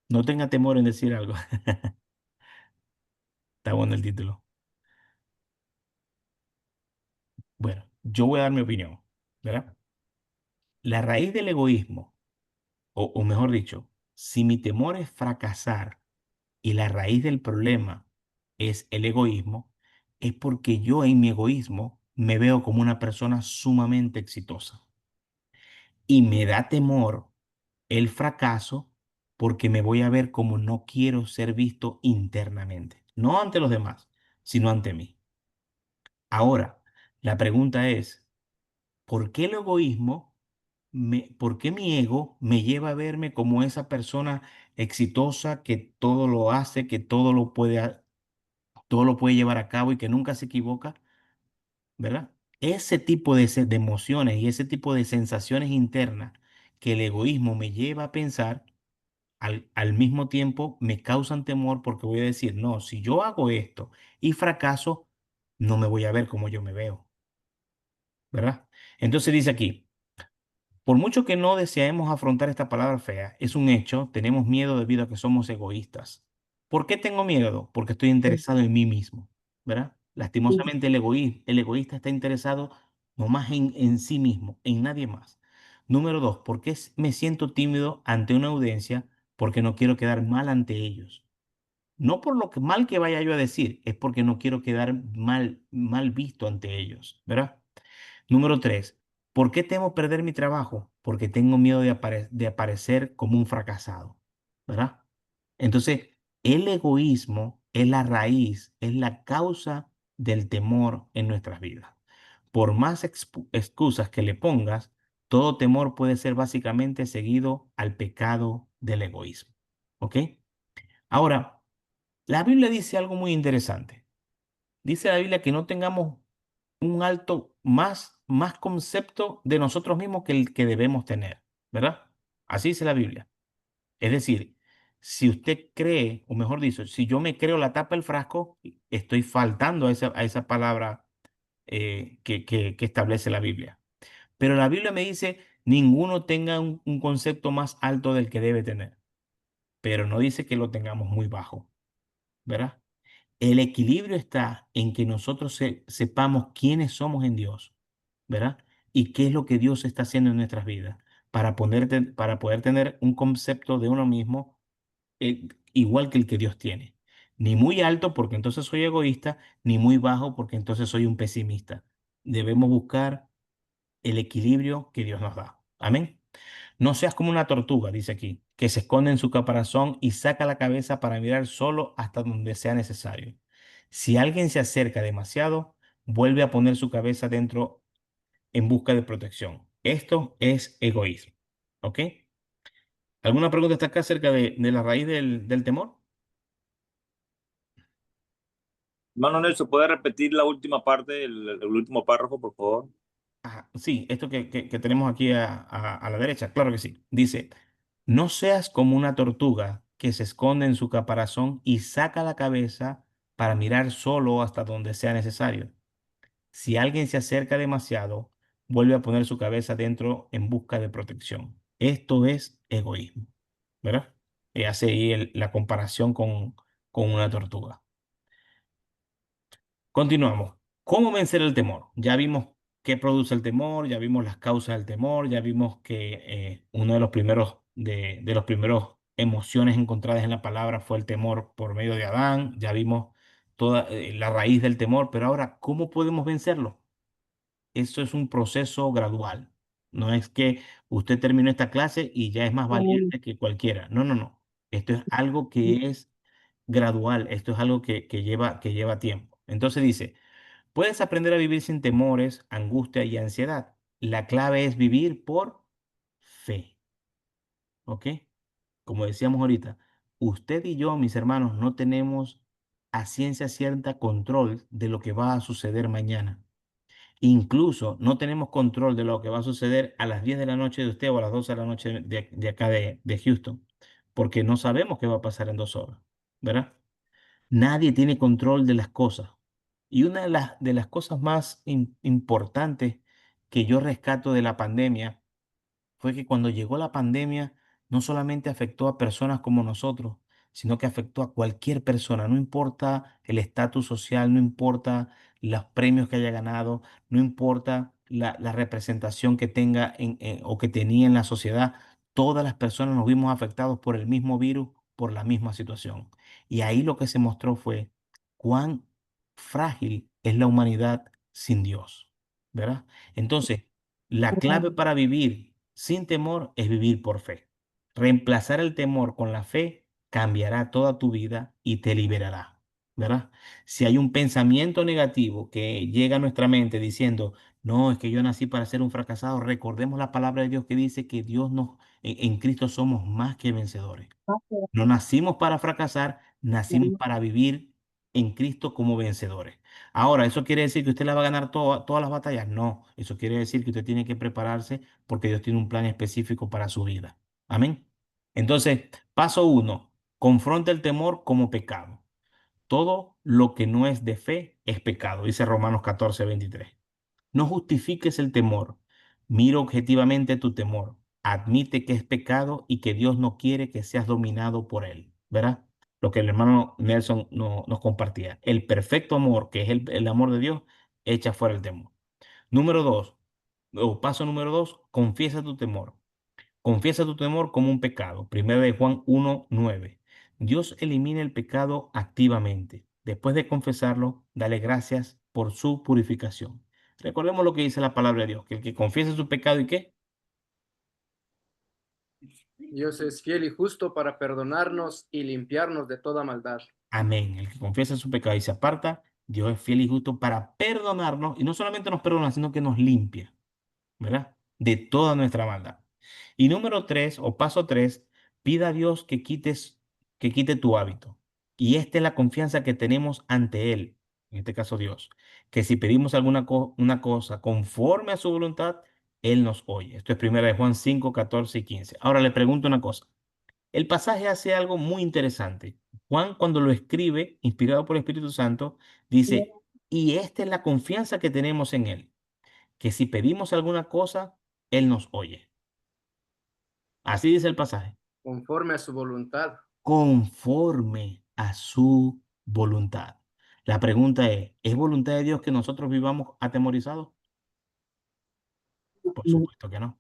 Speaker 1: No tenga temor en decir algo. Está bueno el título. Bueno, yo voy a dar mi opinión, ¿verdad? La raíz del egoísmo, o mejor dicho, si mi temor es fracasar y la raíz del problema es el egoísmo, es porque yo en mi egoísmo me veo como una persona sumamente exitosa. Y me da temor el fracaso porque me voy a ver como no quiero ser visto internamente, no ante los demás, sino ante mí. Ahora, la pregunta es, ¿por qué el egoísmo, por qué mi ego me lleva a verme como esa persona exitosa que todo lo hace, que todo lo puede llevar a cabo y que nunca se equivoca? ¿Verdad? Ese tipo de emociones y ese tipo de sensaciones internas que el egoísmo me lleva a pensar, al mismo tiempo me causan temor porque voy a decir, no, si yo hago esto y fracaso, no me voy a ver como yo me veo, ¿verdad? Entonces dice aquí, por mucho que no deseemos afrontar esta palabra fea, es un hecho, tenemos miedo debido a que somos egoístas. ¿Por qué tengo miedo? Porque estoy interesado en mí mismo, ¿verdad? Lastimosamente el egoísta está interesado nomás en sí mismo, en nadie más. Número dos, ¿por qué me siento tímido ante una audiencia? Porque no quiero quedar mal ante ellos. No por lo que mal que vaya yo a decir, es porque no quiero quedar mal visto ante ellos, ¿verdad? Número tres, ¿por qué temo perder mi trabajo? Porque tengo miedo de aparecer como un fracasado, ¿verdad? Entonces, el egoísmo es la raíz, es la causa del temor en nuestras vidas. Por más excusas que le pongas, todo temor puede ser básicamente seguido al pecado del egoísmo. ¿Ok? Ahora, la Biblia dice algo muy interesante. Dice la Biblia que no tengamos un alto, más concepto de nosotros mismos que el que debemos tener, ¿verdad? Así dice la Biblia. Es decir, si usted cree, o mejor dicho, si yo me creo la tapa del frasco, estoy faltando a esa palabra que establece la Biblia. Pero la Biblia me dice, ninguno tenga un concepto más alto del que debe tener, pero no dice que lo tengamos muy bajo, ¿verdad? El equilibrio está en que nosotros sepamos quiénes somos en Dios, ¿verdad? Y qué es lo que Dios está haciendo en nuestras vidas para poder tener un concepto de uno mismo igual que el que Dios tiene. Ni muy alto porque entonces soy egoísta, ni muy bajo porque entonces soy un pesimista. Debemos buscar el equilibrio que Dios nos da. Amén. No seas como una tortuga, dice aquí, que se esconde en su caparazón y saca la cabeza para mirar solo hasta donde sea necesario. Si alguien se acerca demasiado, vuelve a poner su cabeza dentro en busca de protección. Esto es egoísmo. ¿Ok? ¿Alguna pregunta está acá acerca de la raíz del temor?
Speaker 4: Hermano Nelson, ¿puede repetir la última parte, el último párrafo, por favor?
Speaker 1: Ajá, sí, esto que tenemos aquí a la derecha, claro que sí. Dice, no seas como una tortuga que se esconde en su caparazón y saca la cabeza para mirar solo hasta donde sea necesario. Si alguien se acerca demasiado, vuelve a poner su cabeza dentro en busca de protección. Esto es egoísmo, ¿verdad? Y hace ahí la comparación con una tortuga. Continuamos. ¿Cómo vencer el temor? Ya vimos qué produce el temor, ya vimos las causas del temor, ya vimos que uno de los primeros emociones encontradas en la palabra fue el temor por medio de Adán, ya vimos toda la raíz del temor, pero ahora, ¿cómo podemos vencerlo? Eso es un proceso gradual. No es que usted terminó esta clase y ya es más valiente que cualquiera. No, no, no. Esto es algo que es gradual, esto es algo que lleva tiempo. Entonces dice, puedes aprender a vivir sin temores, angustia y ansiedad. La clave es vivir por fe, ¿ok? Como decíamos ahorita, usted y yo, mis hermanos, no tenemos a ciencia cierta control de lo que va a suceder mañana. Incluso no tenemos control de lo que va a suceder a las 10 de la noche de usted o a las 12 de la noche de acá de Houston. porque no sabemos qué va a pasar en 2 horas, ¿verdad? Nadie tiene control de las cosas. Y una de las cosas más importantes que yo rescato de la pandemia fue que cuando llegó la pandemia no solamente afectó a personas como nosotros, sino que afectó a cualquier persona, no importa el estatus social, no importa los premios que haya ganado, no importa la representación que tenga o que tenía en la sociedad, todas las personas nos vimos afectados por el mismo virus, por la misma situación. Y ahí lo que se mostró fue cuán frágil es la humanidad sin Dios, ¿verdad? Entonces, la clave para vivir sin temor es vivir por fe. Reemplazar el temor con la fe cambiará toda tu vida y te liberará, ¿verdad? Si hay un pensamiento negativo que llega a nuestra mente diciendo, no, es que yo nací para ser un fracasado, recordemos la palabra de Dios que dice que Dios nos, en Cristo somos más que vencedores. No nacimos para fracasar, nacimos para vivir en Cristo como vencedores. Ahora, ¿eso quiere decir que usted la va a ganar todas las batallas? No, eso quiere decir que usted tiene que prepararse porque Dios tiene un plan específico para su vida. Amén. Entonces, paso uno, confronta el temor como pecado. Todo lo que no es de fe es pecado, dice Romanos 14:23. No justifiques el temor. Mira objetivamente tu temor. Admite que es pecado y que Dios no quiere que seas dominado por él. ¿Verdad? Lo que el hermano Nelson nos compartía. El perfecto amor, que es el amor de Dios, echa fuera el temor. Número dos, o paso número dos, confiesa tu temor. Confiesa tu temor como un pecado. Primera de Juan 1:9. Dios elimina el pecado activamente. Después de confesarlo, dale gracias por su purificación. Recordemos lo que dice la palabra de Dios, que el que confiese su pecado y qué.
Speaker 3: Dios es fiel y justo para perdonarnos y limpiarnos de toda maldad.
Speaker 1: Amén. El que confiesa su pecado y se aparta, Dios es fiel y justo para perdonarnos y no solamente nos perdona, sino que nos limpia. ¿Verdad? De toda nuestra maldad. Y número tres, o paso tres, pida a Dios que quite tu hábito. Y esta es la confianza que tenemos ante Él, en este caso Dios, que si pedimos una cosa conforme a su voluntad, Él nos oye. Esto es 1 Juan 5:14 y 15. Ahora le pregunto una cosa. El pasaje hace algo muy interesante. Juan, cuando lo escribe, inspirado por el Espíritu Santo, dice, y esta es la confianza que tenemos en Él, que si pedimos alguna cosa, Él nos oye. Así dice el pasaje.
Speaker 3: Conforme a su voluntad.
Speaker 1: Conforme a su voluntad. La pregunta ¿es voluntad de Dios que nosotros vivamos atemorizados? Por supuesto que no.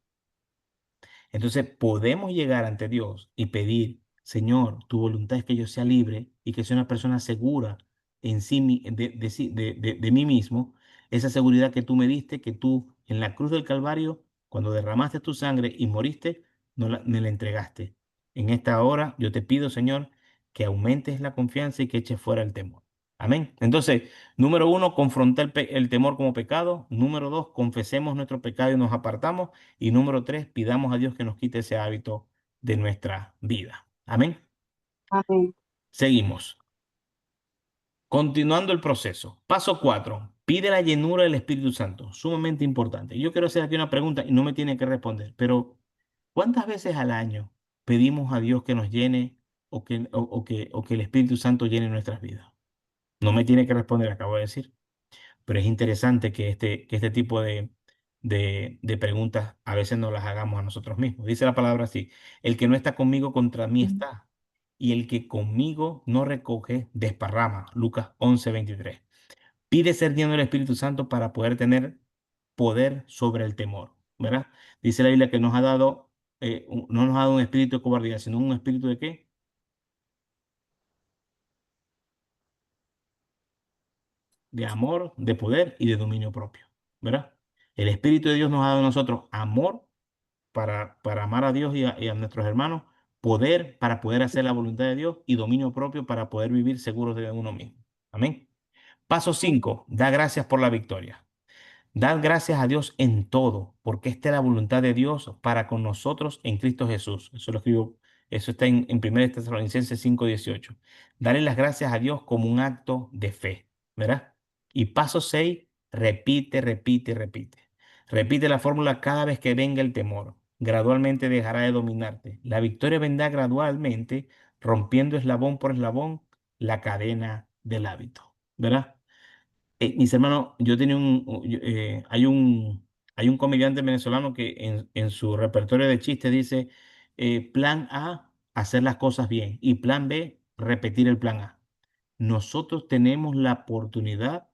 Speaker 1: Entonces podemos llegar ante Dios y pedir, Señor, tu voluntad es que yo sea libre y que sea una persona segura en sí, de mí mismo. Esa seguridad que tú me diste, que tú en la cruz del Calvario, cuando derramaste tu sangre y moriste, me la entregaste. En esta hora yo te pido, Señor, que aumentes la confianza y que eches fuera el temor. Amén. Entonces, número uno, confrontar el temor como pecado. Número dos, confesemos nuestro pecado y nos apartamos. Y número tres, pidamos a Dios que nos quite ese hábito de nuestra vida. Amén.
Speaker 2: Amén.
Speaker 1: Seguimos. Continuando el proceso. Paso cuatro. Pide la llenura del Espíritu Santo. Sumamente importante. Yo quiero hacer aquí una pregunta y no me tiene que responder, pero ¿cuántas veces al año pedimos a Dios que nos llene o que el Espíritu Santo llene nuestras vidas? No me tiene que responder, acabo de decir. Pero es interesante que este tipo de preguntas a veces no las hagamos a nosotros mismos. Dice la palabra así, el que no está conmigo contra mí está, y el que conmigo no recoge, desparrama. Lucas 11:23. Pide ser lleno del Espíritu Santo para poder tener poder sobre el temor, ¿verdad? Dice la Biblia que nos ha dado, no nos ha dado un espíritu de cobardía, sino un espíritu de ¿qué? De amor, de poder y de dominio propio, ¿verdad? El Espíritu de Dios nos ha dado a nosotros amor para amar a Dios y a nuestros hermanos, poder para poder hacer la voluntad de Dios y dominio propio para poder vivir seguros de uno mismo. Amén. Paso 5. Da gracias por la victoria. Dad gracias a Dios en todo, porque esta es la voluntad de Dios para con nosotros en Cristo Jesús. Eso lo escribo, eso está en 1 Tesalonicenses 5:18. Darle las gracias a Dios como un acto de fe, ¿verdad? Y paso 6, repite, repite, repite. Repite la fórmula cada vez que venga el temor. gradualmente dejará de dominarte. La victoria vendrá gradualmente, rompiendo eslabón por eslabón la cadena del hábito, ¿verdad? Mis hermanos, yo tenía hay un comediante venezolano que en su repertorio de chistes dice, plan A, hacer las cosas bien, y plan B, repetir el plan A. Nosotros tenemos la oportunidad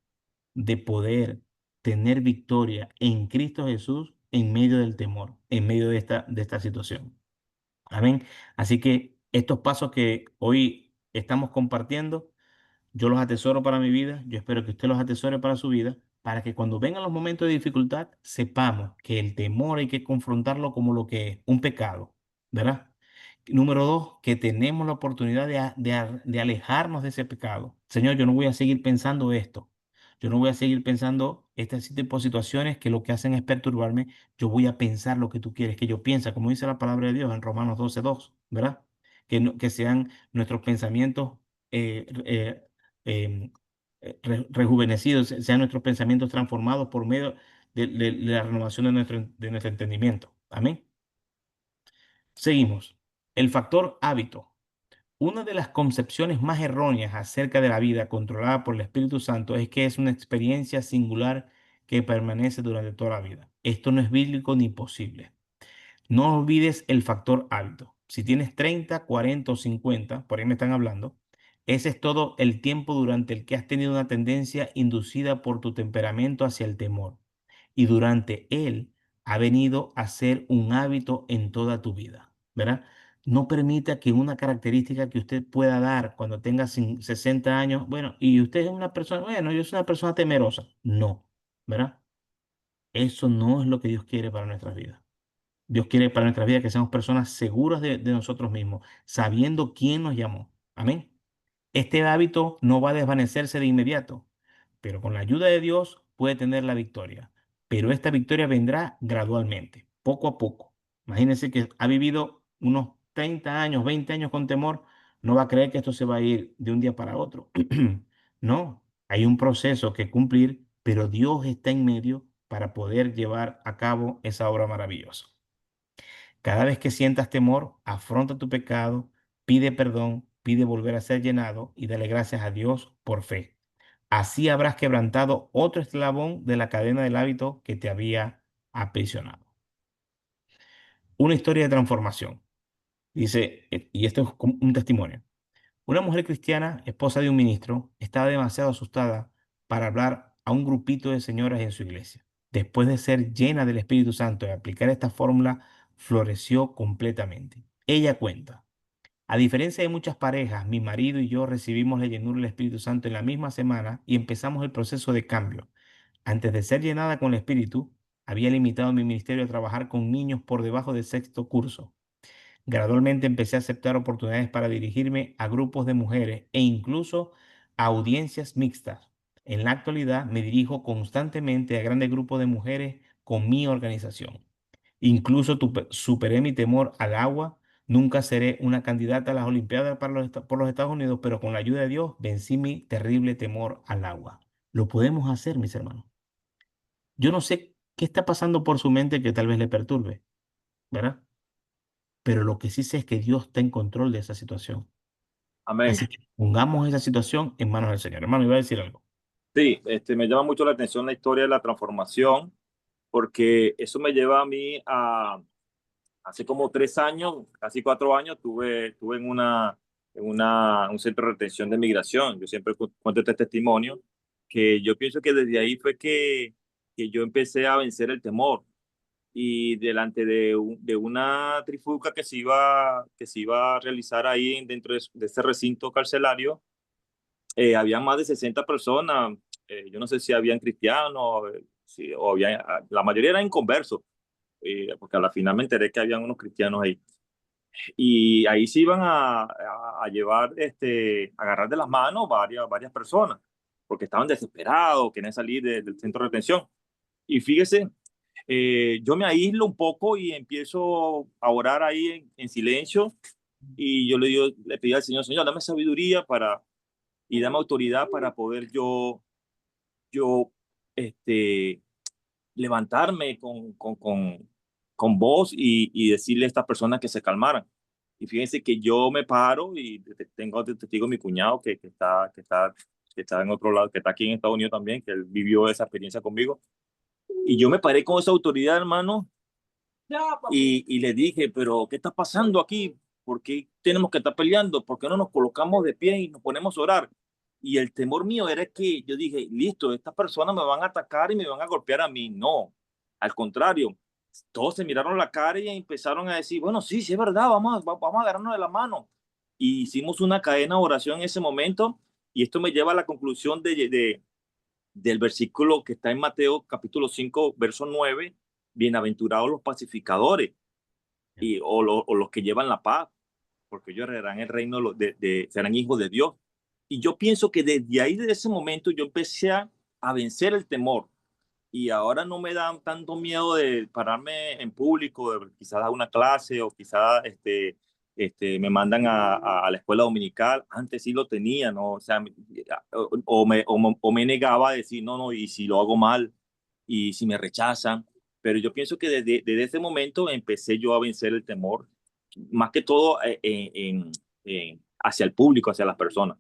Speaker 1: de poder tener victoria en Cristo Jesús en medio del temor, en medio de esta situación. Amén. Así que estos pasos que hoy estamos compartiendo, yo los atesoro para mi vida, yo espero que usted los atesore para su vida, para que cuando vengan los momentos de dificultad sepamos que el temor hay que confrontarlo como lo que es, un pecado, ¿verdad? Número dos, que tenemos la oportunidad de alejarnos de ese pecado. Señor, yo no voy a seguir pensando esto. Yo no voy a seguir pensando este tipo de situaciones que lo que hacen es perturbarme. Yo voy a pensar lo que tú quieres que yo piense, como dice la palabra de Dios en Romanos 12:2, ¿verdad? Que sean nuestros pensamientos eh, em, rejuvenecidos, sean nuestros pensamientos transformados por medio de la renovación de nuestro entendimiento. Amén. Seguimos. El factor hábito. Una de las concepciones más erróneas acerca de la vida controlada por el Espíritu Santo es que es una experiencia singular que permanece durante toda la vida. Esto no es bíblico ni posible. No olvides el factor hábito. Si tienes 30, 40 o 50, por ahí me están hablando, ese es todo el tiempo durante el que has tenido una tendencia inducida por tu temperamento hacia el temor. Y durante él ha venido a ser un hábito en toda tu vida, ¿verdad? No permita que una característica que usted pueda dar cuando tenga 60 años, bueno, y usted es una persona, bueno, yo soy una persona temerosa. No, ¿verdad? Eso no es lo que Dios quiere para nuestras vidas. Dios quiere para nuestras vidas que seamos personas seguras de nosotros mismos, sabiendo quién nos llamó. Amén. Este hábito no va a desvanecerse de inmediato, pero con la ayuda de Dios puede tener la victoria. Pero esta victoria vendrá gradualmente, poco a poco. Imagínense que ha vivido unos 30 años, 20 años con temor, no va a creer que esto se va a ir de un día para otro. No, hay un proceso que cumplir, pero Dios está en medio para poder llevar a cabo esa obra maravillosa. Cada vez que sientas temor, afronta tu pecado, pide perdón, pide volver a ser llenado y dale gracias a Dios por fe. Así habrás quebrantado otro eslabón de la cadena del hábito que te había aprisionado. Una historia de transformación. Dice, y esto es como un testimonio. Una mujer cristiana, esposa de un ministro, estaba demasiado asustada para hablar a un grupito de señoras en su iglesia. Después de ser llena del Espíritu Santo y aplicar esta fórmula, floreció completamente. Ella cuenta, a diferencia de muchas parejas, mi marido y yo recibimos la llenura del Espíritu Santo en la misma semana y empezamos el proceso de cambio. Antes de ser llenada con el Espíritu, había limitado mi ministerio a trabajar con niños por debajo del sexto curso. Gradualmente empecé a aceptar oportunidades para dirigirme a grupos de mujeres e incluso a audiencias mixtas. En la actualidad me dirijo constantemente a grandes grupos de mujeres con mi organización. Incluso superé mi temor al agua. Nunca seré una candidata a las Olimpiadas para por los Estados Unidos, pero con la ayuda de Dios vencí mi terrible temor al agua. Lo podemos hacer, mis hermanos. Yo no sé qué está pasando por su mente que tal vez le perturbe, ¿verdad? Pero lo que sí sé es que Dios está en control de esa situación.
Speaker 4: Amén.
Speaker 1: Así que pongamos esa situación en manos del Señor. Hermano, iba a decir algo.
Speaker 4: Sí, me llama mucho la atención la historia de la transformación, porque eso me lleva a mí a, hace como 3 años, casi 4 años, tuve un centro de retención de migración. Yo siempre cuento este testimonio, que yo pienso que desde ahí fue que yo empecé a vencer el temor. Y delante de una trifulca que se iba a realizar ahí dentro de este recinto carcelario, había más de 60 personas. Yo no sé si habían cristianos, o la mayoría eran inconversos, porque a la final me enteré que habían unos cristianos ahí. Y ahí se iban a llevar, a agarrar de las manos varias personas, porque estaban desesperados, querían salir del centro de retención. Y fíjese, yo me aíslo un poco y empiezo a orar ahí en silencio, y yo le pedí al Señor, Señor, dame sabiduría y dame autoridad para poder yo, este, levantarme con voz y decirle a estas personas que se calmaran. Y fíjense que yo me paro y tengo de testigo a mi cuñado que está en otro lado, que está aquí en Estados Unidos también, que él vivió esa experiencia conmigo. Y yo me paré con esa autoridad, hermano, y le dije, pero ¿qué está pasando aquí? ¿Por qué tenemos que estar peleando? ¿Por qué no nos colocamos de pie y nos ponemos a orar? Y el temor mío era que yo dije, listo, estas personas me van a atacar y me van a golpear a mí. No, al contrario, todos se miraron la cara y empezaron a decir, bueno, sí, sí es verdad, vamos a agarrarnos de la mano. Y hicimos una cadena de oración en ese momento y esto me lleva a la conclusión del versículo que está en Mateo capítulo 5 verso 9: bienaventurados los pacificadores o los que llevan la paz, porque ellos heredarán el reino, serán hijos de Dios. Y yo pienso que desde ahí, desde ese momento, yo empecé a vencer el temor. Y ahora no me da tanto miedo de pararme en público, de quizás dar una clase o quizás me mandan a la escuela dominical. Antes sí lo tenía, ¿no? O sea, o me negaba a decir, no, no, y si lo hago mal, y si me rechazan. Pero yo pienso que desde ese momento empecé yo a vencer el temor, más que todo hacia el público, hacia las personas.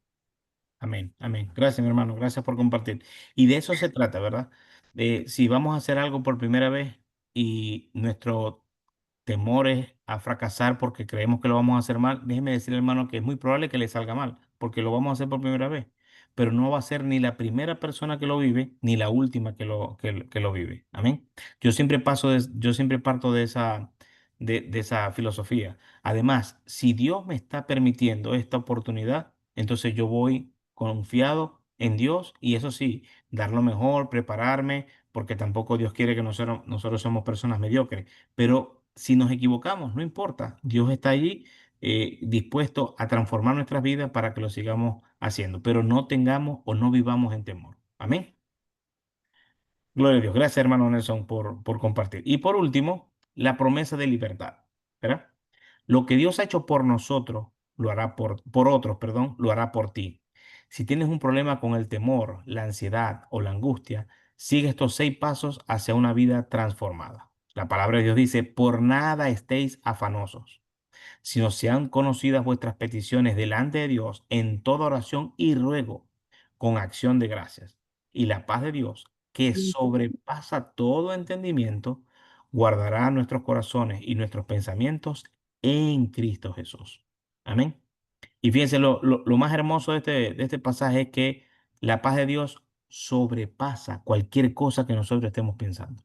Speaker 1: Amén, amén. Gracias, mi hermano. Gracias por compartir. Y de eso se trata, ¿verdad? De si vamos a hacer algo por primera vez y nuestro temores a fracasar porque creemos que lo vamos a hacer mal, déjeme decirle, hermano, que es muy probable que le salga mal, porque lo vamos a hacer por primera vez, pero no va a ser ni la primera persona que lo vive, ni la última que lo vive. Amén. Yo siempre parto de esa filosofía. Además, si Dios me está permitiendo esta oportunidad, entonces yo voy confiado en Dios y eso sí, dar lo mejor, prepararme, porque tampoco Dios quiere que nosotros somos personas mediocres. Pero si nos equivocamos, no importa. Dios está allí dispuesto a transformar nuestras vidas para que lo sigamos haciendo. Pero no tengamos o no vivamos en temor. Amén. Gloria a Dios. Gracias, hermano Nelson, por compartir. Y por último, la promesa de libertad. ¿Verdad? Lo que Dios ha hecho por nosotros, lo hará por otros, perdón, lo hará por ti. Si tienes un problema con el temor, la ansiedad o la angustia, sigue estos 6 pasos hacia una vida transformada. La palabra de Dios dice, por nada estéis afanosos, sino sean conocidas vuestras peticiones delante de Dios en toda oración y ruego, con acción de gracias. Y la paz de Dios, que sobrepasa todo entendimiento, guardará nuestros corazones y nuestros pensamientos en Cristo Jesús. Amén. Y fíjense, lo más hermoso de este pasaje es que la paz de Dios sobrepasa cualquier cosa que nosotros estemos pensando.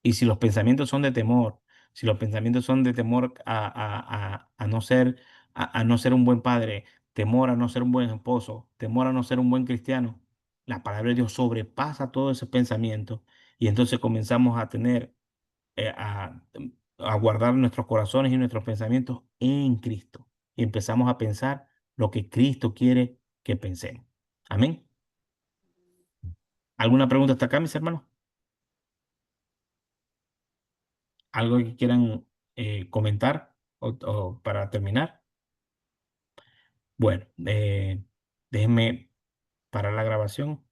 Speaker 1: Y si los pensamientos son de temor, si los pensamientos son de temor a no ser, a no ser un buen padre, temor a no ser un buen esposo, temor a no ser un buen cristiano, la palabra de Dios sobrepasa todo ese pensamiento y entonces comenzamos a tener, eh, a, a guardar nuestros corazones y nuestros pensamientos en Cristo y empezamos a pensar lo que Cristo quiere que pensemos. Amén. ¿Alguna pregunta hasta acá, mis hermanos? ¿Algo que quieran comentar o para terminar? Bueno, déjenme parar la grabación.